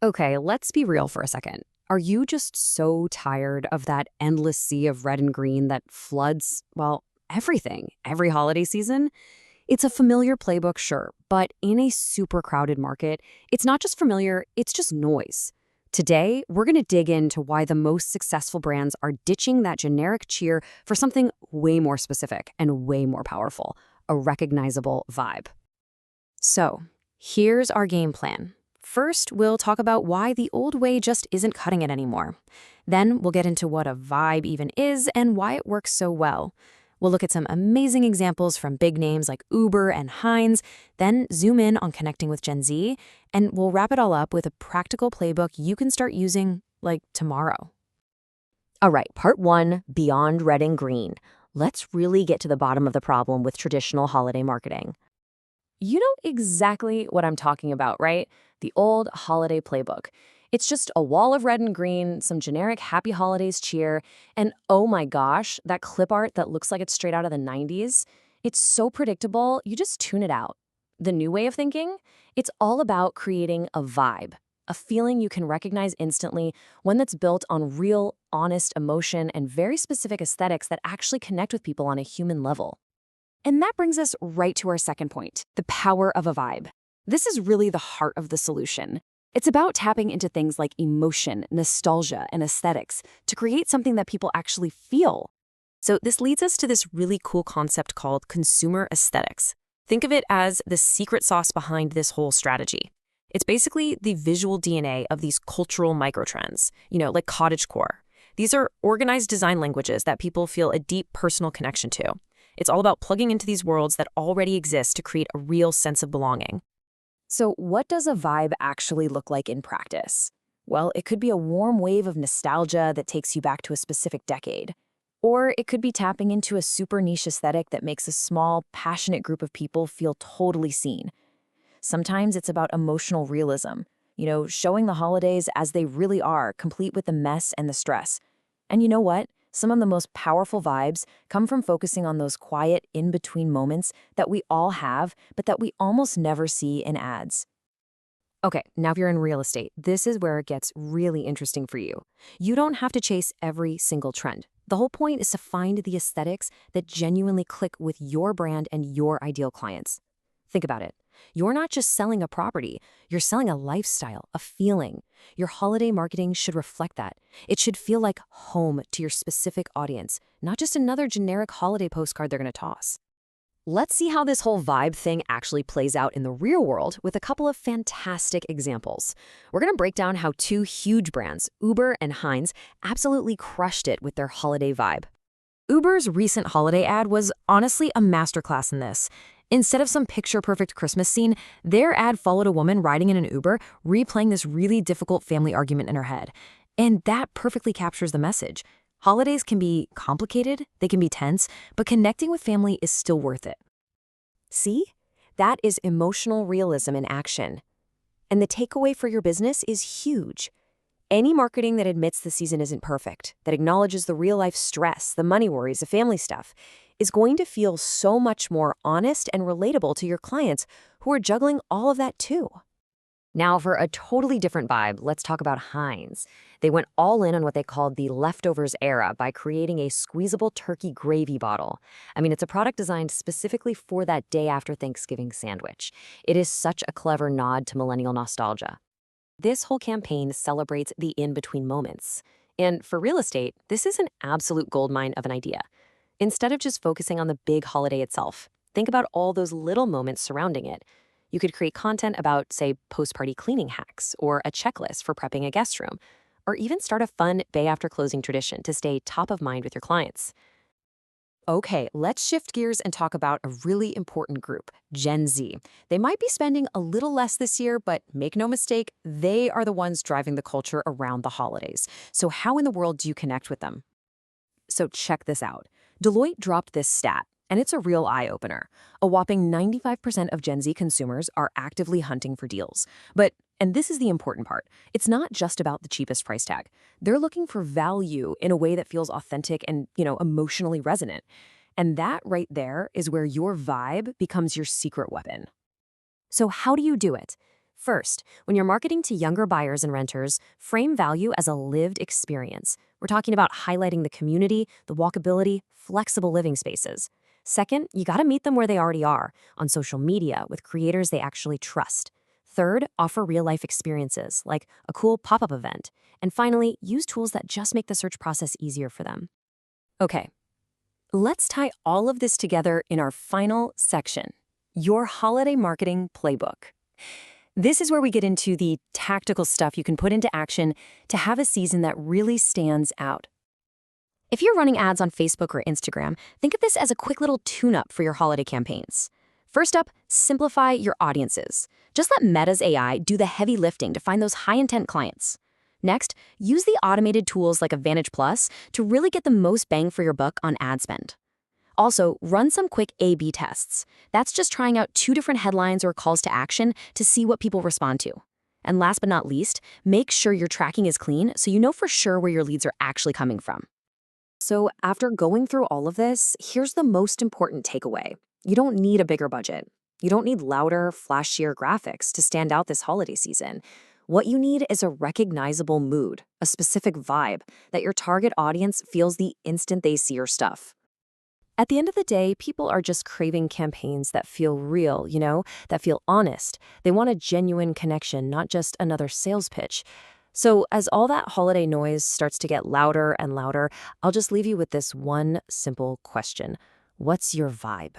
Okay, let's be real for a second. Are you just so tired of that endless sea of red and green that floods, well, everything, every holiday season? It's a familiar playbook, sure, but in a super crowded market, it's not just familiar, it's just noise. Today, we're going to dig into why the most successful brands are ditching that generic cheer for something way more specific and way more powerful, a recognizable vibe. So, here's our game plan. First, we'll talk about why the old way just isn't cutting it anymore. Then, we'll get into what a vibe even is and why it works so well. We'll look at some amazing examples from big names like Uber and Heinz, then zoom in on connecting with Gen Z, and we'll wrap it all up with a practical playbook you can start using, like, tomorrow. All right, part one, beyond red and green. Let's really get to the bottom of the problem with traditional holiday marketing. You know exactly what I'm talking about, right? The old holiday playbook. It's just a wall of red and green, some generic happy holidays cheer, and oh my gosh, that clip art that looks like it's straight out of the 90s. It's so predictable, you just tune it out. The new way of thinking? It's all about creating a vibe, a feeling you can recognize instantly, one that's built on real, honest emotion and very specific aesthetics that actually connect with people on a human level. And that brings us right to our second point, the power of a vibe. This is really the heart of the solution. It's about tapping into things like emotion, nostalgia, and aesthetics to create something that people actually feel. So this leads us to this really cool concept called consumer aesthetics. Think of it as the secret sauce behind this whole strategy. It's basically the visual DNA of these cultural microtrends, like cottagecore. These are organized design languages that people feel a deep personal connection to. It's all about plugging into these worlds that already exist to create a real sense of belonging. So what does a vibe actually look like in practice? Well, it could be a warm wave of nostalgia that takes you back to a specific decade. Or it could be tapping into a super niche aesthetic that makes a small, passionate group of people feel totally seen. Sometimes it's about emotional realism, showing the holidays as they really are, complete with the mess and the stress. And you know what? Some of the most powerful vibes come from focusing on those quiet, in-between moments that we all have, but that we almost never see in ads. Okay, now if you're in real estate, this is where it gets really interesting for you. You don't have to chase every single trend. The whole point is to find the aesthetics that genuinely click with your brand and your ideal clients. Think about it. You're not just selling a property, you're selling a lifestyle, a feeling. Your holiday marketing should reflect that. It should feel like home to your specific audience, not just another generic holiday postcard they're going to toss. Let's see how this whole vibe thing actually plays out in the real world with a couple of fantastic examples. We're going to break down how two huge brands, Uber and Heinz, absolutely crushed it with their holiday vibe. Uber's recent holiday ad was honestly a masterclass in this. Instead of some picture-perfect Christmas scene, their ad followed a woman riding in an Uber, replaying this really difficult family argument in her head. And that perfectly captures the message. Holidays can be complicated, they can be tense, but connecting with family is still worth it. See? That is emotional realism in action. And the takeaway for your business is huge. Any marketing that admits the season isn't perfect, that acknowledges the real-life stress, the money worries, the family stuff, is going to feel so much more honest and relatable to your clients who are juggling all of that too. Now, for a totally different vibe, let's talk about Heinz. They went all in on what they called the leftovers era by creating a squeezable turkey gravy bottle. I mean, it's a product designed specifically for that day after Thanksgiving sandwich. It is such a clever nod to millennial nostalgia. This whole campaign celebrates the in-between moments. And for real estate, this is an absolute goldmine of an idea. Instead of just focusing on the big holiday itself, think about all those little moments surrounding it. You could create content about, say, post-party cleaning hacks, or a checklist for prepping a guest room, or even start a fun bay-after-closing tradition to stay top of mind with your clients. Okay, let's shift gears and talk about a really important group, Gen Z. They might be spending a little less this year, but make no mistake, they are the ones driving the culture around the holidays. So how in the world do you connect with them? So check this out. Deloitte dropped this stat, and it's a real eye-opener. A whopping 95% of Gen Z consumers are actively hunting for deals. And this is the important part, it's not just about the cheapest price tag. They're looking for value in a way that feels authentic and, emotionally resonant. And that right there is where your vibe becomes your secret weapon. So how do you do it? First, when you're marketing to younger buyers and renters, frame value as a lived experience. We're talking about highlighting the community, the walkability, flexible living spaces. Second, you gotta meet them where they already are, on social media with creators they actually trust. Third, offer real-life experiences, like a cool pop-up event. And finally, use tools that just make the search process easier for them. Okay, let's tie all of this together in our final section, your holiday marketing playbook. This is where we get into the tactical stuff you can put into action to have a season that really stands out. If you're running ads on Facebook or Instagram, think of this as a quick little tune-up for your holiday campaigns. First up, simplify your audiences. Just let Meta's AI do the heavy lifting to find those high-intent clients. Next, use the automated tools like Advantage Plus to really get the most bang for your buck on ad spend. Also, run some quick A/B tests. That's just trying out 2 different headlines or calls to action to see what people respond to. And last but not least, make sure your tracking is clean so you know for sure where your leads are actually coming from. So after going through all of this, here's the most important takeaway. You don't need a bigger budget. You don't need louder, flashier graphics to stand out this holiday season. What you need is a recognizable mood, a specific vibe that your target audience feels the instant they see your stuff. At the end of the day, people are just craving campaigns that feel real, that feel honest. They want a genuine connection, not just another sales pitch. So as all that holiday noise starts to get louder and louder, I'll just leave you with this one simple question. What's your vibe?